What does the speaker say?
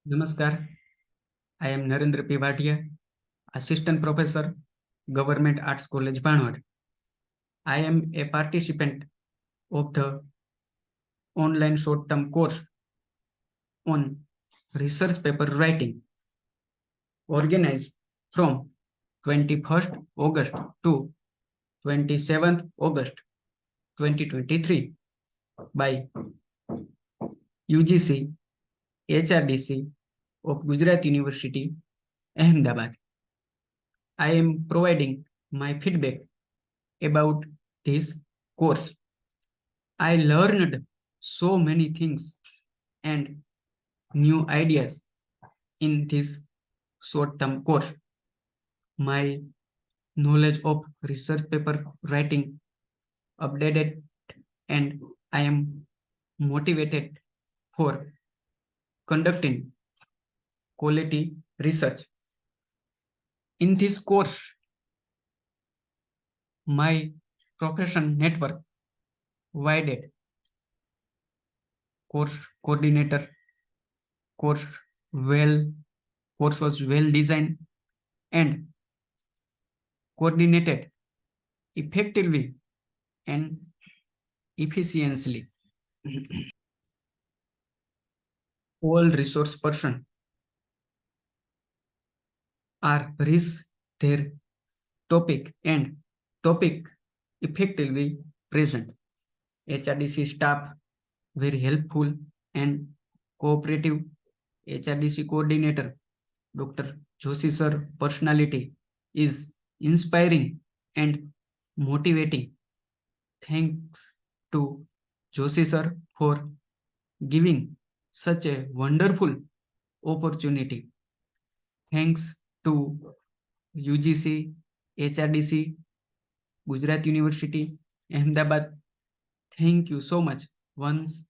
Namaskar, I am Narendra P. Bhatia, Assistant Professor, Government Arts College, Banwad. I am a participant of the online short-term course on research paper writing, organized from 21st August to 27th August 2023 by UGC HRDC of Gujarat University, Ahmedabad. I am providing my feedback about this course. I learned so many things and new ideas in this short-term course. My knowledge of research paper writing updated, and I am motivated for conducting quality research. In this course, my profession network widened. Course coordinator, course well, course was well designed and coordinated effectively and efficiently. All resource person are reach their topic and topic effectively present. HRDC staff very helpful and cooperative. HRDC coordinator Dr. Joshi sir personality is inspiring and motivating. Thanks to Joshi sir for giving such a wonderful opportunity. Thanks to UGC, HRDC, Gujarat University, Ahmedabad. Thank you so much once